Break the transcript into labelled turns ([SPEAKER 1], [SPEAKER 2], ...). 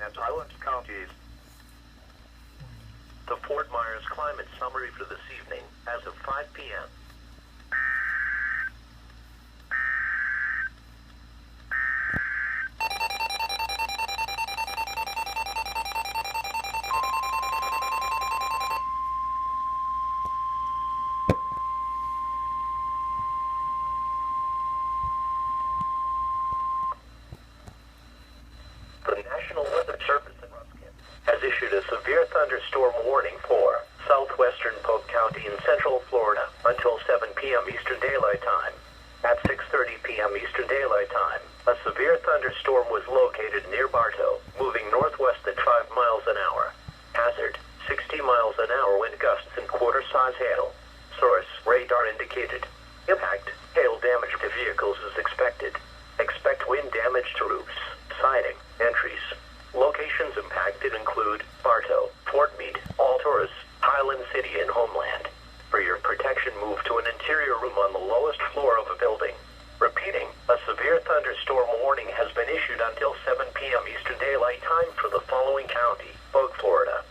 [SPEAKER 1] and Highlands counties. The Fort Myers climate summary for this evening as of 5 p.m. The National Weather Service in Ruskin has issued a severe thunderstorm warning for southwestern Polk County in central Florida until 7 p.m. Eastern Daylight Time. At 6:30 p.m. Eastern Daylight Time, a severe thunderstorm was located near Bartow, moving northwest at 5 miles an hour. Hazard, 60 miles an hour wind gusts and quarter-size hail. Source, radar indicated. Impact, hail damage to vehicles is expected. Expect wind damage to roofs, siding, entries. Locations impacted include Bartow, Fort Meade, Alturas, Highland City, and Homeland. For your protection, move to an interior room on the lowest floor of a building. Repeating, a severe thunderstorm warning has been issued until 7 p.m. Eastern Daylight Time for the following county: Polk, Florida,